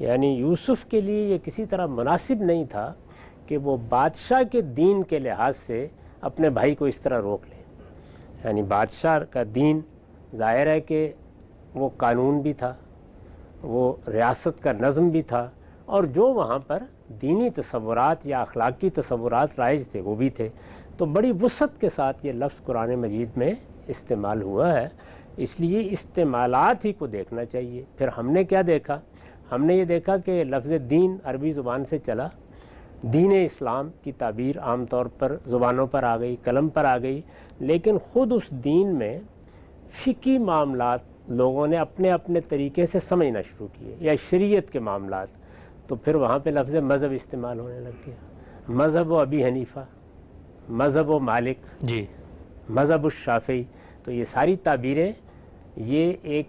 یعنی یوسف کے لیے یہ کسی طرح مناسب نہیں تھا کہ وہ بادشاہ کے دین کے لحاظ سے اپنے بھائی کو اس طرح روک لے. یعنی بادشاہ کا دین ظاہر ہے کہ وہ قانون بھی تھا، وہ ریاست کا نظم بھی تھا، اور جو وہاں پر دینی تصورات یا اخلاقی تصورات رائج تھے وہ بھی تھے. تو بڑی وسعت کے ساتھ یہ لفظ قرآن مجید میں استعمال ہوا ہے. اس لیے استعمالات ہی کو دیکھنا چاہیے. پھر ہم نے کیا دیکھا؟ ہم نے یہ دیکھا کہ لفظ دین عربی زبان سے چلا، دین اسلام کی تعبیر عام طور پر زبانوں پر آ گئی، قلم پر آ گئی، لیکن خود اس دین میں فقہی معاملات لوگوں نے اپنے اپنے طریقے سے سمجھنا شروع کیے، یا شریعت کے معاملات. تو پھر وہاں پہ لفظ مذہب استعمال ہونے لگ گیا. مذہب و ابی حنیفہ، مذہب و مالک، جی، مذہب الشافعی. تو یہ ساری تعبیریں یہ ایک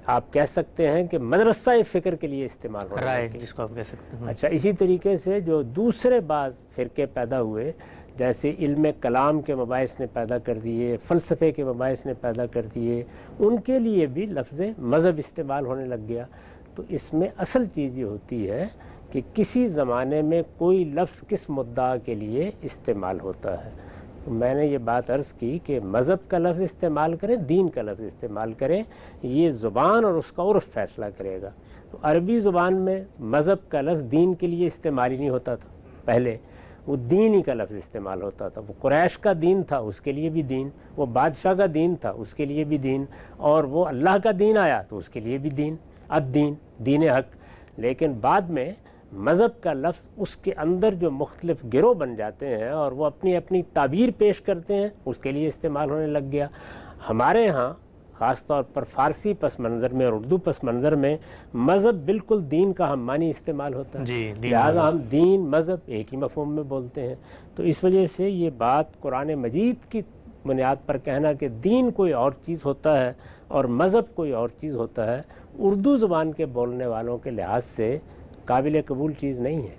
آپ کہہ سکتے ہیں کہ مدرسہ فکر کے لیے استعمال ہو رہا ہے، جس کو آپ کہہ سکتے ہیں. اچھا، اسی طریقے سے جو دوسرے بعض فرقے پیدا ہوئے، جیسے علم کلام کے مباحث نے پیدا کر دیے، فلسفے کے مباحث نے پیدا کر دیے، ان کے لیے بھی لفظ مذہب استعمال ہونے لگ گیا. تو اس میں اصل چیز یہ ہوتی ہے کہ کسی زمانے میں کوئی لفظ کس مدعا کے لیے استعمال ہوتا ہے. میں نے یہ بات عرض کی کہ مذہب کا لفظ استعمال کریں، دین کا لفظ استعمال کریں، یہ زبان اور اس کا عرف فیصلہ کرے گا. تو عربی زبان میں مذہب کا لفظ دین کے لیے استعمال ہی نہیں ہوتا تھا. پہلے وہ دین ہی کا لفظ استعمال ہوتا تھا. وہ قریش کا دین تھا، اس کے لیے بھی دین، وہ بادشاہ کا دین تھا، اس کے لیے بھی دین، اور وہ اللہ کا دین آیا تو اس کے لیے بھی دین، الدین، دین حق. لیکن بعد میں مذہب کا لفظ اس کے اندر جو مختلف گروہ بن جاتے ہیں اور وہ اپنی اپنی تعبیر پیش کرتے ہیں، اس کے لیے استعمال ہونے لگ گیا. ہمارے ہاں خاص طور پر فارسی پس منظر میں اور اردو پس منظر میں مذہب بالکل دین کا ہم معنی استعمال ہوتا ہے. لہٰذا ہم دین مذہب ایک ہی مفہوم میں بولتے ہیں. تو اس وجہ سے یہ بات قرآن مجید کی بنیاد پر کہنا کہ دین کوئی اور چیز ہوتا ہے اور مذہب کوئی اور چیز ہوتا ہے، اردو زبان کے بولنے والوں کے لحاظ سے قابل قبول چیز نہیں ہے.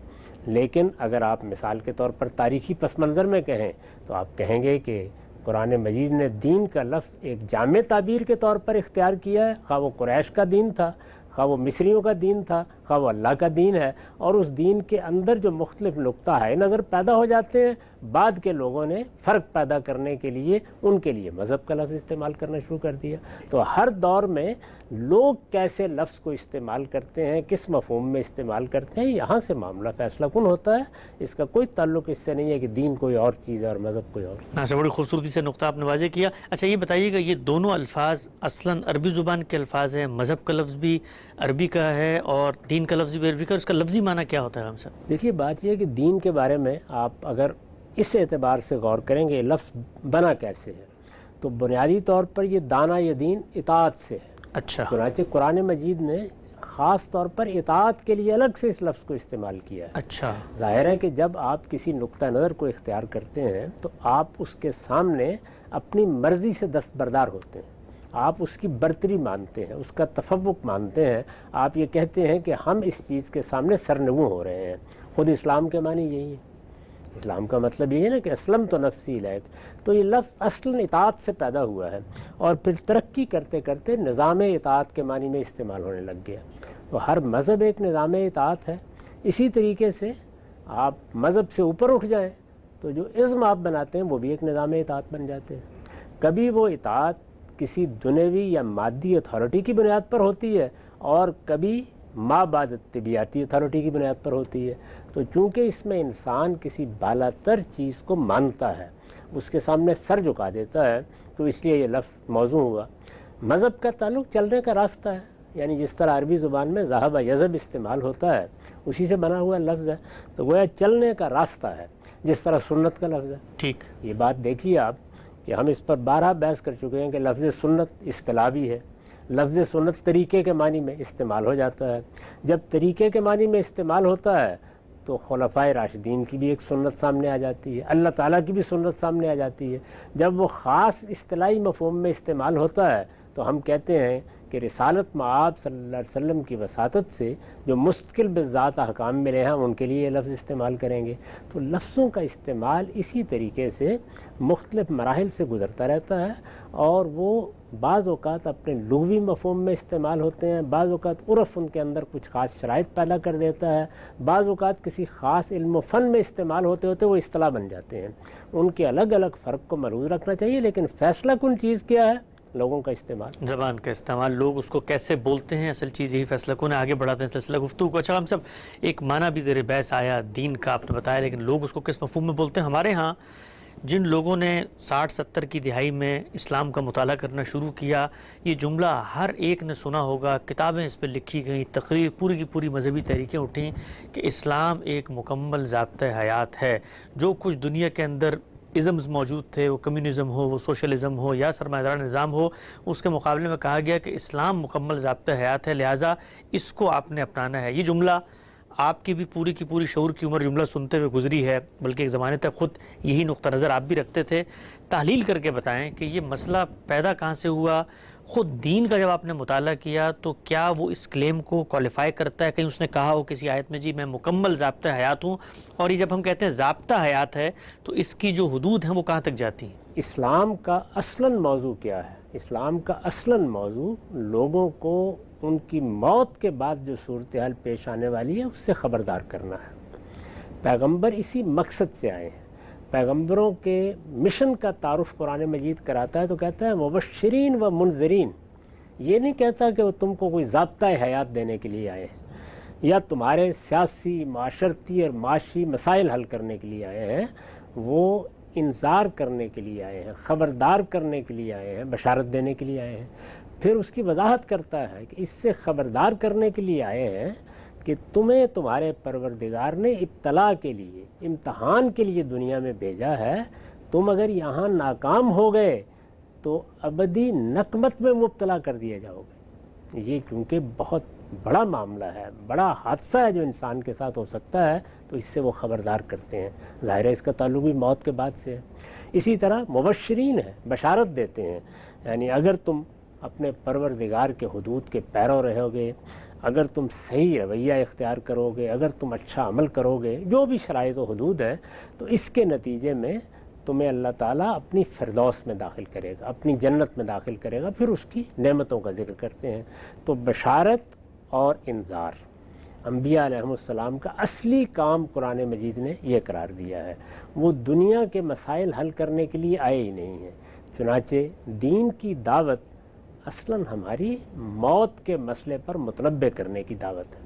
لیکن اگر آپ مثال کے طور پر تاریخی پس منظر میں کہیں تو آپ کہیں گے کہ قرآن مجید نے دین کا لفظ ایک جامع تعبیر کے طور پر اختیار کیا ہے، خواہ وہ قریش کا دین تھا، خواہ وہ مصریوں کا دین تھا، خواہ وہ اللہ کا دین ہے. اور اس دین کے اندر جو مختلف نقطہ ہے نظر پیدا ہو جاتے ہیں، بعد کے لوگوں نے فرق پیدا کرنے کے لیے ان کے لیے مذہب کا لفظ استعمال کرنا شروع کر دیا. تو ہر دور میں لوگ کیسے لفظ کو استعمال کرتے ہیں، کس مفہوم میں استعمال کرتے ہیں، یہاں سے معاملہ فیصلہ کن ہوتا ہے. اس کا کوئی تعلق اس سے نہیں ہے کہ دین کوئی اور چیز ہے اور مذہب کوئی اور چیز. اچھا، بڑی خوبصورتی سے نقطہ آپ نے واضح کیا. اچھا، یہ بتائیے گا، یہ دونوں الفاظ اصلاً عربی زبان کے الفاظ ہیں، مذہب کا لفظ بھی عربی کا ہے اور دین کا لفظ بھی عربی کا، اس کا لفظی معنی کیا ہوتا ہے ہم سب؟ دیکھیے، بات یہ ہے کہ دین کے بارے میں آپ اگر اس اعتبار سے غور کریں گے لفظ بنا کیسے ہے، تو بنیادی طور پر یہ دانا یہ دین اطاعت سے ہے. اچھا، چنانچہ قرآن مجید نے خاص طور پر اطاعت کے لیے الگ سے اس لفظ کو استعمال کیا ہے. اچھا، ظاہر ہے کہ جب آپ کسی نقطہ نظر کو اختیار کرتے ہیں تو آپ اس کے سامنے اپنی مرضی سے دستبردار ہوتے ہیں، آپ اس کی برتری مانتے ہیں، اس کا تفوق مانتے ہیں. آپ یہ کہتے ہیں کہ ہم اس چیز کے سامنے سرنگوں ہو رہے ہیں. خود اسلام کے معنی یہی ہے. اسلام کا مطلب یہ ہے نا کہ اسلم تو نفسی الیک. تو یہ لفظ اصلاً اطاعت سے پیدا ہوا ہے اور پھر ترقی کرتے کرتے نظام اطاعت کے معنی میں استعمال ہونے لگ گیا. تو ہر مذہب ایک نظام اطاعت ہے. اسی طریقے سے آپ مذہب سے اوپر اٹھ جائیں تو جو ازم آپ بناتے ہیں وہ بھی ایک نظام اطاعت بن جاتے ہیں. کبھی وہ اطاعت کسی دنیوی یا مادی اتھارٹی کی بنیاد پر ہوتی ہے اور کبھی ما بعد طبیعتی اتھارٹی کی بنیاد پر ہوتی ہے. تو چونکہ اس میں انسان کسی بالا تر چیز کو مانتا ہے، اس کے سامنے سر جھکا دیتا ہے، تو اس لیے یہ لفظ موضوع ہوا. مذہب کا تعلق چلنے کا راستہ ہے، یعنی جس طرح عربی زبان میں ذہب یذہب استعمال ہوتا ہے اسی سے بنا ہوا لفظ ہے. تو گویا چلنے کا راستہ ہے، جس طرح سنت کا لفظ ہے. ٹھیک، یہ بات دیکھیے آپ کہ ہم اس پر بارہا بحث کر چکے ہیں کہ لفظ سنت اصطلاح بھی ہے. لفظ سنت طریقے کے معنی میں استعمال ہو جاتا ہے. جب طریقے کے معنی میں استعمال ہوتا ہے تو خلفائے راشدین کی بھی ایک سنت سامنے آ جاتی ہے، اللہ تعالیٰ کی بھی سنت سامنے آ جاتی ہے. جب وہ خاص اصطلاحی مفہوم میں استعمال ہوتا ہے تو ہم کہتے ہیں کہ رسالت مآب صلی اللہ علیہ وسلم کی وساطت سے جو مستقل بذات احکام ملے ہیں ان کے لیے یہ لفظ استعمال کریں گے. تو لفظوں کا استعمال اسی طریقے سے مختلف مراحل سے گزرتا رہتا ہے اور وہ بعض اوقات اپنے لغوی مفہوم میں استعمال ہوتے ہیں، بعض اوقات عرف ان کے اندر کچھ خاص شرائط پیدا کر دیتا ہے، بعض اوقات کسی خاص علم و فن میں استعمال ہوتے ہوتے وہ اصطلاح بن جاتے ہیں۔ ان کے الگ الگ فرق کو ملحوظ رکھنا چاہیے، لیکن فیصلہ کن چیز کیا ہے؟ لوگوں کا استعمال، زبان کا استعمال، لوگ اس کو کیسے بولتے ہیں، اصل چیز یہی فیصلہ کن ہے۔ آگے بڑھاتے ہیں سلسلہ گفتگو کو۔ اچھا ہم سب ایک معنی بھی زیر بحث آیا دین کا آپ نے بتایا، لیکن لوگ اس کو کس مفہوم میں بولتے ہیں؟ ہمارے ہاں جن لوگوں نے 60-70 کی دہائی میں اسلام کا مطالعہ کرنا شروع کیا، یہ جملہ ہر ایک نے سنا ہوگا، کتابیں اس پہ لکھی گئیں، تقریر پوری کی پوری مذہبی تحریکیں اٹھیں کہ اسلام ایک مکمل ضابطۂ حیات ہے۔ جو کچھ دنیا کے اندر ازمز موجود تھے، وہ کمیونزم ہو، وہ سوشلزم ہو یا سرمایہ دار نظام ہو، اس کے مقابلے میں کہا گیا کہ اسلام مکمل ضابطۂ حیات ہے، لہٰذا اس کو آپ نے اپنانا ہے۔ یہ جملہ آپ کی بھی پوری کی پوری شعور کی عمر جملہ سنتے ہوئے گزری ہے، بلکہ ایک زمانے تک خود یہی نقطہ نظر آپ بھی رکھتے تھے۔ تحلیل کر کے بتائیں کہ یہ مسئلہ پیدا کہاں سے ہوا؟ خود دین کا جب آپ نے مطالعہ کیا تو کیا وہ اس کلیم کو کوالیفائی کرتا ہے؟ کہیں اس نے کہا ہو کسی آیت میں جی میں مکمل ضابطۂ حیات ہوں؟ اور یہ جب ہم کہتے ہیں ضابطہ حیات ہے تو اس کی جو حدود ہیں وہ کہاں تک جاتی ہیں؟ اسلام کا اصلاً موضوع کیا ہے؟ اسلام کا اصلاً موضوع لوگوں کو ان کی موت کے بعد جو صورتحال پیش آنے والی ہے اس سے خبردار کرنا ہے۔ پیغمبر اسی مقصد سے آئے ہیں۔ پیغمبروں کے مشن کا تعارف قرآن مجید کراتا ہے تو کہتا ہے مبشرین و منذرین۔ یہ نہیں کہتا کہ وہ تم کو کوئی ضابطۂ حیات دینے کے لیے آئے ہیں یا تمہارے سیاسی، معاشرتی اور معاشی مسائل حل کرنے کے لیے آئے ہیں، وہ انذار کرنے کے لیے آئے ہیں، خبردار کرنے کے لیے آئے ہیں، بشارت دینے کے لیے آئے ہیں۔ پھر اس کی وضاحت کرتا ہے کہ اس سے خبردار کرنے کے لیے آئے ہیں کہ تمہیں تمہارے پروردگار نے ابتلا کے لیے، امتحان کے لیے دنیا میں بھیجا ہے۔ تم اگر یہاں ناکام ہو گئے تو ابدی نقمت میں مبتلا کر دیے جاؤ گے۔ یہ چونکہ بہت بڑا معاملہ ہے، بڑا حادثہ ہے جو انسان کے ساتھ ہو سکتا ہے، تو اس سے وہ خبردار کرتے ہیں۔ ظاہر ہے اس کا تعلق بھی موت کے بعد سے ہے۔ اسی طرح مبشرین ہے، بشارت دیتے ہیں، یعنی اگر تم اپنے پروردگار کے حدود کے پیرو رہو گے، اگر تم صحیح رویہ اختیار کرو گے، اگر تم اچھا عمل کرو گے، جو بھی شرائط و حدود ہیں، تو اس کے نتیجے میں تمہیں اللہ تعالیٰ اپنی فردوس میں داخل کرے گا، اپنی جنت میں داخل کرے گا۔ پھر اس کی نعمتوں کا ذکر کرتے ہیں۔ تو بشارت اور انذار انبیاء علیہم السلام کا اصلی کام قرآن مجید نے یہ قرار دیا ہے۔ وہ دنیا کے مسائل حل کرنے کے لیے آئے ہی نہیں ہیں۔ چنانچہ دین کی دعوت اصلاً ہماری موت کے مسئلے پر متنبہ کرنے کی دعوت ہے۔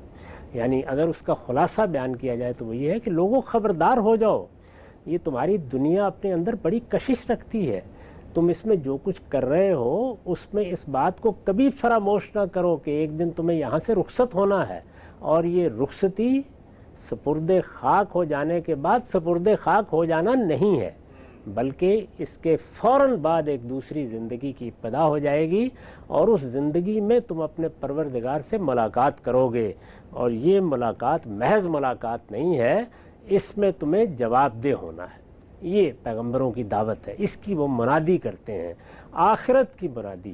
یعنی اگر اس کا خلاصہ بیان کیا جائے تو وہ یہ ہے کہ لوگوں خبردار ہو جاؤ، یہ تمہاری دنیا اپنے اندر بڑی کشش رکھتی ہے، تم اس میں جو کچھ کر رہے ہو اس میں اس بات کو کبھی فراموش نہ کرو کہ ایک دن تمہیں یہاں سے رخصت ہونا ہے، اور یہ رخصتی سپرد خاک ہو جانے کے بعد سپرد خاک ہو جانا نہیں ہے، بلکہ اس کے فوراً بعد ایک دوسری زندگی کی ابتدا ہو جائے گی، اور اس زندگی میں تم اپنے پروردگار سے ملاقات کرو گے، اور یہ ملاقات محض ملاقات نہیں ہے، اس میں تمہیں جواب دہ ہونا ہے۔ یہ پیغمبروں کی دعوت ہے، اس کی وہ منادی کرتے ہیں، آخرت کی منادی،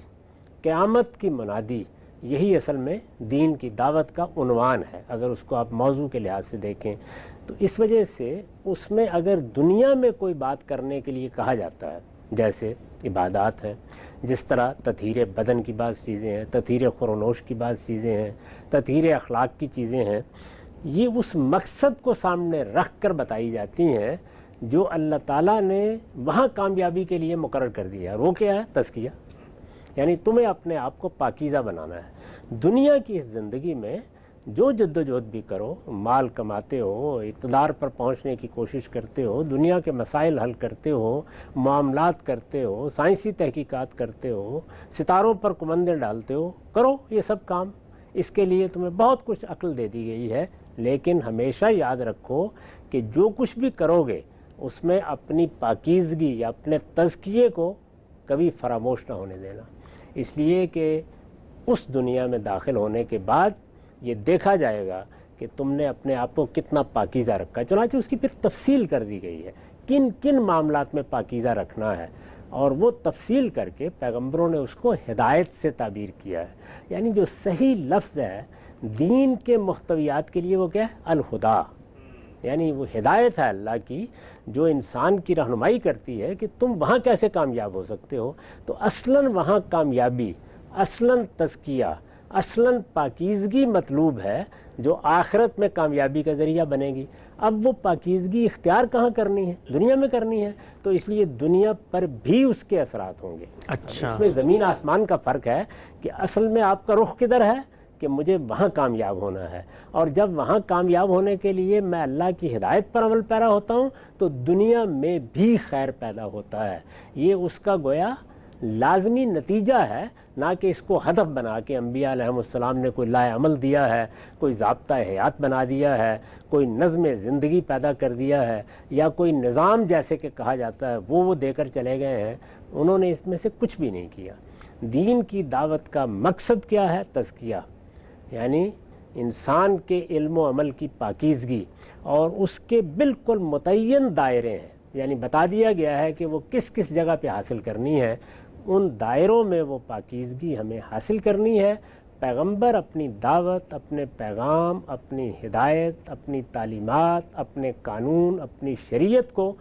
قیامت کی منادی، یہی اصل میں دین کی دعوت کا عنوان ہے اگر اس کو آپ موضوع کے لحاظ سے دیکھیں۔ تو اس وجہ سے اس میں اگر دنیا میں کوئی بات کرنے کے لیے کہا جاتا ہے، جیسے عبادات ہیں، جس طرح تطہیر بدن کی بعض چیزیں ہیں، تطہیر خورونوش کی بعض چیزیں ہیں، تطہیر اخلاق کی چیزیں ہیں، یہ اس مقصد کو سامنے رکھ کر بتائی جاتی ہیں جو اللہ تعالیٰ نے وہاں کامیابی کے لیے مقرر کر دیا ہے۔ وہ کیا ہے؟ تزکیہ، یعنی تمہیں اپنے آپ کو پاکیزہ بنانا ہے۔ دنیا کی اس زندگی میں جو جد و جہد بھی کرو، مال کماتے ہو، اقتدار پر پہنچنے کی کوشش کرتے ہو، دنیا کے مسائل حل کرتے ہو، معاملات کرتے ہو، سائنسی تحقیقات کرتے ہو، ستاروں پر کمندیں ڈالتے ہو، کرو یہ سب کام، اس کے لیے تمہیں بہت کچھ عقل دے دی گئی ہے، لیکن ہمیشہ یاد رکھو کہ جو کچھ بھی کرو گے اس میں اپنی پاکیزگی یا اپنے تزکیے کو کبھی فراموش نہ ہونے دینا، اس لیے کہ اس دنیا میں داخل ہونے کے بعد یہ دیکھا جائے گا کہ تم نے اپنے آپ کو کتنا پاکیزہ رکھا ہے۔ چنانچہ اس کی پھر تفصیل کر دی گئی ہے کن کن معاملات میں پاکیزہ رکھنا ہے، اور وہ تفصیل کر کے پیغمبروں نے اس کو ہدایت سے تعبیر کیا ہے۔ یعنی جو صحیح لفظ ہے دین کے محتویات کے لیے وہ کیا ہے؟ الہدا، یعنی وہ ہدایت ہے اللہ کی جو انسان کی رہنمائی کرتی ہے کہ تم وہاں کیسے کامیاب ہو سکتے ہو. تو اصلاً وہاں کامیابی، اصلاً تزکیہ، اصلاً پاکیزگی مطلوب ہے جو آخرت میں کامیابی کا ذریعہ بنے گی. اب وہ پاکیزگی اختیار کہاں کرنی ہے؟ دنیا میں کرنی ہے. تو اس لیے دنیا پر بھی اس کے اثرات ہوں گے. اچھا، اس میں زمین آسمان کا فرق ہے کہ اصل میں آپ کا رخ کدھر ہے کہ مجھے وہاں کامیاب ہونا ہے. اور جب وہاں کامیاب ہونے کے لیے میں اللہ کی ہدایت پر عمل پیرا ہوتا ہوں تو دنیا میں بھی خیر پیدا ہوتا ہے. یہ اس کا گویا لازمی نتیجہ ہے، نہ کہ اس کو ہدف بنا کے انبیاء علیہ السلام نے کوئی لائے عمل دیا ہے، کوئی ضابطہ حیات بنا دیا ہے، کوئی نظم زندگی پیدا کر دیا ہے، یا کوئی نظام جیسے کہ کہا جاتا ہے وہ دے کر چلے گئے ہیں. انہوں نے اس میں سے کچھ بھی نہیں کیا. دین کی دعوت کا مقصد کیا ہے؟ تزکیہ، یعنی انسان کے علم و عمل کی پاکیزگی، اور اس کے بالکل متعین دائرے ہیں. یعنی بتا دیا گیا ہے کہ وہ کس کس جگہ پہ حاصل کرنی ہے. ان دائروں میں وہ پاکیزگی ہمیں حاصل کرنی ہے. پیغمبر اپنی دعوت، اپنے پیغام، اپنی ہدایت، اپنی تعلیمات، اپنے قانون، اپنی شریعت کو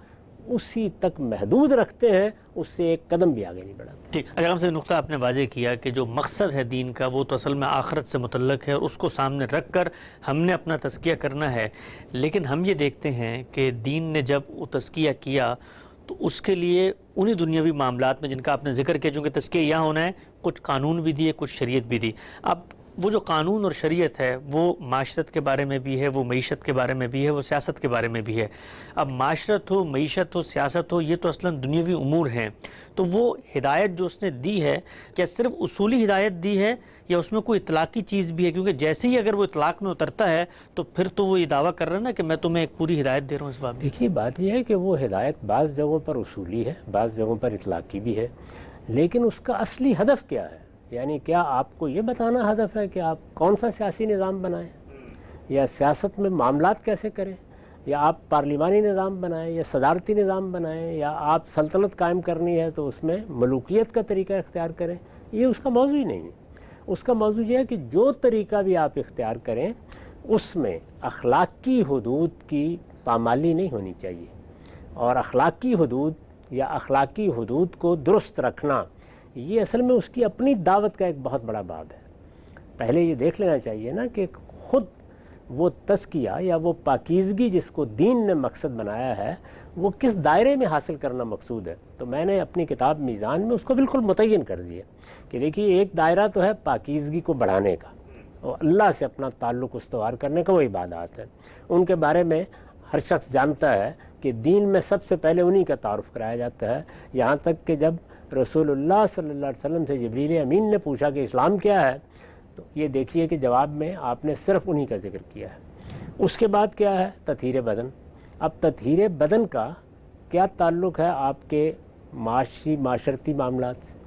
اسی تک محدود رکھتے ہیں، اس سے ایک قدم بھی آگے نہیں بڑھاتے. ٹھیک. اگر ہم سے نقطہ آپ نے واضح کیا کہ جو مقصد ہے دین کا وہ تو اصل میں آخرت سے متعلق ہے، اور اس کو سامنے رکھ کر ہم نے اپنا تزکیہ کرنا ہے. لیکن ہم یہ دیکھتے ہیں کہ دین نے جب وہ تزکیہ کیا تو اس کے لیے انہی دنیاوی معاملات میں جن کا آپ نے ذکر کیا، چونکہ تزکیہ یہاں ہونا ہے، کچھ قانون بھی دیے، کچھ شریعت بھی دی. اب وہ جو قانون اور شریعت ہے وہ معاشرت کے بارے میں بھی ہے، وہ معیشت کے بارے میں بھی ہے، وہ سیاست کے بارے میں بھی ہے. اب معاشرت ہو، معیشت ہو، سیاست ہو، یہ تو اصلاً دنیاوی امور ہیں. تو وہ ہدایت جو اس نے دی ہے کیا صرف اصولی ہدایت دی ہے یا اس میں کوئی اطلاقی چیز بھی ہے؟ کیونکہ جیسے ہی اگر وہ اطلاق میں اترتا ہے تو پھر تو وہ یہ دعویٰ کر رہا ہے نا کہ میں تمہیں ایک پوری ہدایت دے رہا ہوں. اس بات دیکھیے، بات یہ ہے کہ وہ ہدایت بعض جگہوں پر اصولی ہے، بعض جگہوں پر اطلاقی بھی ہے. لیکن اس کا اصلی ہدف کیا ہے؟ یعنی کیا آپ کو یہ بتانا ہدف ہے کہ آپ کون سا سیاسی نظام بنائیں، یا سیاست میں معاملات کیسے کریں، یا آپ پارلیمانی نظام بنائیں، یا صدارتی نظام بنائیں، یا آپ سلطنت قائم کرنی ہے تو اس میں ملوکیت کا طریقہ اختیار کریں؟ یہ اس کا موضوع ہی نہیں ہے. اس کا موضوع یہ ہے کہ جو طریقہ بھی آپ اختیار کریں اس میں اخلاقی حدود کی پامالی نہیں ہونی چاہیے. اور اخلاقی حدود یا اخلاقی حدود کو درست رکھنا یہ اصل میں اس کی اپنی دعوت کا ایک بہت بڑا باب ہے. پہلے یہ دیکھ لینا چاہیے نا کہ خود وہ تزکیہ یا وہ پاکیزگی جس کو دین نے مقصد بنایا ہے وہ کس دائرے میں حاصل کرنا مقصود ہے. تو میں نے اپنی کتاب میزان میں اس کو بالکل متعین کر دیا کہ دیکھیے، ایک دائرہ تو ہے پاکیزگی کو بڑھانے کا اور اللہ سے اپنا تعلق استوار کرنے کا، وہ عبادات ہے. ان کے بارے میں ہر شخص جانتا ہے کہ دین میں سب سے پہلے انہی کا تعارف کرایا جاتا ہے. یہاں تک کہ جب رسول اللہ صلی اللہ علیہ وسلم سے جبریل امین نے پوچھا کہ اسلام کیا ہے تو یہ دیکھیے کہ جواب میں آپ نے صرف انہی کا ذکر کیا ہے. اس کے بعد کیا ہے؟ تطہیر بدن. اب تطہیر بدن کا کیا تعلق ہے آپ کے معاشرتی معاملات سے؟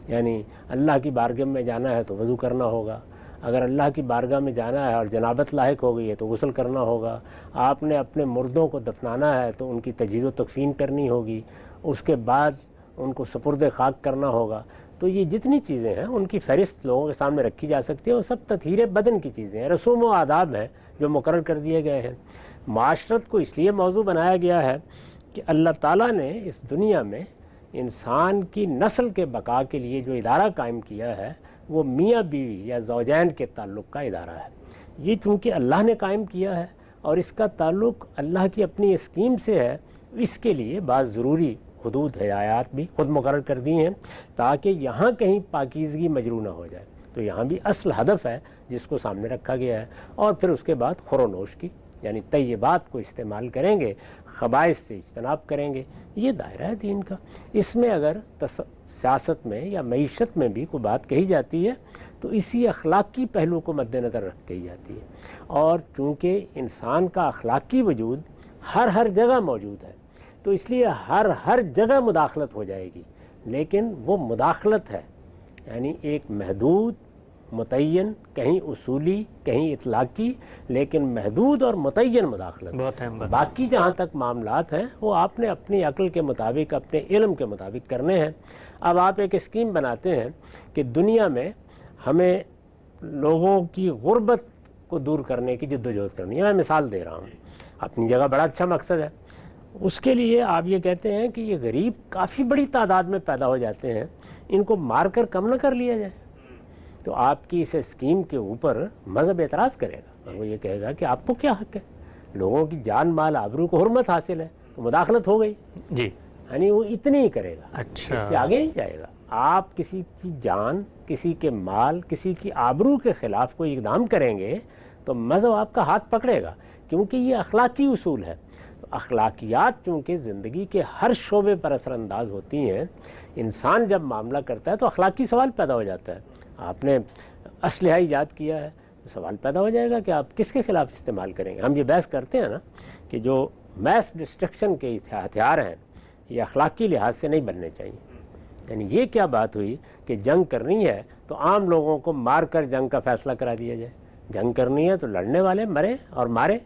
یعنی اللہ کی بارگاہ میں جانا ہے تو وضو کرنا ہوگا، اگر اللہ کی بارگاہ میں جانا ہے اور جنابت لاحق ہو گئی ہے تو غسل کرنا ہوگا، آپ نے اپنے مردوں کو دفنانا ہے تو ان کی تجہیز و تکفین کرنی ہوگی، اس کے بعد ان کو سپرد خاک کرنا ہوگا. تو یہ جتنی چیزیں ہیں ان کی فہرست لوگوں کے سامنے رکھی جا سکتی ہے، وہ سب تطہیر بدن کی چیزیں ہیں، رسوم و آداب ہیں جو مقرر کر دیے گئے ہیں. معاشرت کو اس لیے موضوع بنایا گیا ہے کہ اللہ تعالیٰ نے اس دنیا میں انسان کی نسل کے بقا کے لیے جو ادارہ قائم کیا ہے وہ میاں بیوی یا زوجین کے تعلق کا ادارہ ہے. یہ چونکہ اللہ نے قائم کیا ہے اور اس کا تعلق اللہ کی اپنی اسکیم سے ہے، اس کے لیے بعض ضروری حدود ہدایات بھی خود مقرر کر دی ہیں تاکہ یہاں کہیں پاکیزگی مجروح نہ ہو جائے. تو یہاں بھی اصل ہدف ہے جس کو سامنے رکھا گیا ہے. اور پھر اس کے بعد خور و نوش کی، یعنی طیبات کو استعمال کریں گے، خبائث سے اجتناب کریں گے. یہ دائرہ ہے دین کا. اس میں اگر سیاست میں یا معیشت میں بھی کوئی بات کہی جاتی ہے تو اسی اخلاقی پہلو کو مد نظر رکھ کہی جاتی ہے. اور چونکہ انسان کا اخلاقی وجود ہر جگہ موجود ہے تو اس لیے ہر جگہ مداخلت ہو جائے گی، لیکن وہ مداخلت ہے یعنی ایک محدود، متعین، کہیں اصولی کہیں اطلاقی، لیکن محدود اور متعین مداخلت. بہت اہم بات. باقی جہاں تک معاملات ہیں وہ آپ نے اپنی عقل کے مطابق، اپنے علم کے مطابق کرنے ہیں. اب آپ ایک اسکیم بناتے ہیں کہ دنیا میں ہمیں لوگوں کی غربت کو دور کرنے کی جد و جہد کرنی ہے. میں مثال دے رہا ہوں. اپنی جگہ بڑا اچھا مقصد ہے. اس کے لیے آپ یہ کہتے ہیں کہ یہ غریب کافی بڑی تعداد میں پیدا ہو جاتے ہیں, ان کو مار کر کم نہ کر لیا جائے. تو آپ کی اس اسکیم کے اوپر مذہب اعتراض کرے گا اور وہ یہ کہے گا کہ آپ کو کیا حق ہے, لوگوں کی جان مال آبرو کو حرمت حاصل ہے, تو مداخلت ہو گئی جی. یعنی وہ اتنی ہی کرے گا, اچھا, اس سے آگے نہیں جائے گا. آپ کسی کی جان, کسی کے مال, کسی کی آبرو کے خلاف کوئی اقدام کریں گے تو مذہب آپ کا ہاتھ پکڑے گا, کیونکہ یہ اخلاقی اصول ہے. اخلاقیات چونکہ زندگی کے ہر شعبے پر اثر انداز ہوتی ہیں, انسان جب معاملہ کرتا ہے تو اخلاقی سوال پیدا ہو جاتا ہے. آپ نے اسلحہ ایجاد کیا ہے تو سوال پیدا ہو جائے گا کہ آپ کس کے خلاف استعمال کریں گے. ہم یہ بحث کرتے ہیں نا کہ جو میس ڈسٹرکشن کے ہتھیار ہیں یہ اخلاقی لحاظ سے نہیں بننے چاہیے. یعنی یہ کیا بات ہوئی کہ جنگ کرنی ہے تو عام لوگوں کو مار کر جنگ کا فیصلہ کرا دیا جائے. جنگ کرنی ہے تو لڑنے والے مرے اور مارے.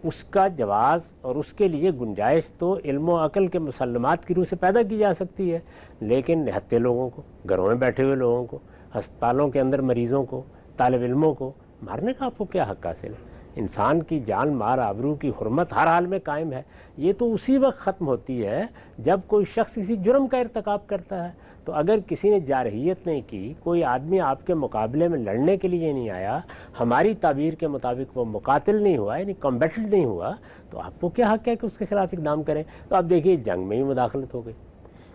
اس کا جواز اور اس کے لیے گنجائش تو علم و عقل کے مسلمات کی روح سے پیدا کی جا سکتی ہے, لیکن نہتے لوگوں کو, گھروں میں بیٹھے ہوئے لوگوں کو, ہسپتالوں کے اندر مریضوں کو, طالب علموں کو مارنے کا آپ کو کیا حق حاصل ہے؟ انسان کی جان مال آبرو کی حرمت ہر حال میں قائم ہے. یہ تو اسی وقت ختم ہوتی ہے جب کوئی شخص کسی جرم کا ارتکاب کرتا ہے. تو اگر کسی نے جارحیت نہیں کی, کوئی آدمی آپ کے مقابلے میں لڑنے کے لیے نہیں آیا, ہماری تعبیر کے مطابق وہ مقاتل نہیں ہوا یعنی کمبیٹنٹ نہیں ہوا, تو آپ کو کیا حق ہے کہ اس کے خلاف اقدام کریں؟ تو آپ دیکھیے جنگ میں بھی مداخلت ہو گئی.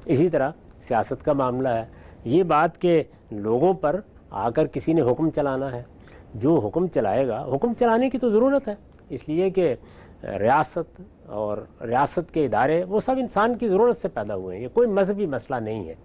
اسی طرح سیاست کا معاملہ ہے. یہ بات کہ لوگوں پر آ کر کسی نے حکم چلانا ہے, جو حکم چلائے گا, حکم چلانے کی تو ضرورت ہے, اس لیے کہ ریاست اور ریاست کے ادارے وہ سب انسان کی ضرورت سے پیدا ہوئے ہیں. یہ کوئی مذہبی مسئلہ نہیں ہے.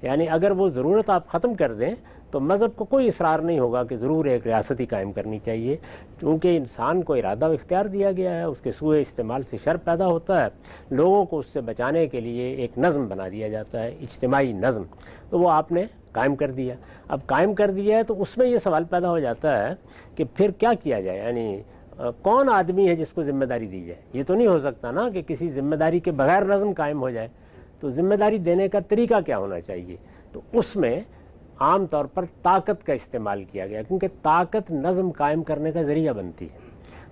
یعنی اگر وہ ضرورت آپ ختم کر دیں تو مذہب کو کوئی اصرار نہیں ہوگا کہ ضرور ایک ریاست ہی قائم کرنی چاہیے, چونکہ انسان کو ارادہ و اختیار دیا گیا ہے. اس کے سوء استعمال سے شر پیدا ہوتا ہے, لوگوں کو اس سے بچانے کے لیے ایک نظم بنا دیا جاتا ہے, اجتماعی نظم, تو وہ آپ نے قائم کر دیا. اب قائم کر دیا ہے تو اس میں یہ سوال پیدا ہو جاتا ہے کہ پھر کیا کیا جائے, یعنی کون آدمی ہے جس کو ذمہ داری دی جائے؟ یہ تو نہیں ہو سکتا نا کہ کسی ذمہ داری کے بغیر نظم قائم ہو جائے. تو ذمہ داری دینے کا طریقہ کیا ہونا چاہیے؟ تو اس میں عام طور پر طاقت کا استعمال کیا گیا, کیونکہ طاقت نظم قائم کرنے کا ذریعہ بنتی ہے.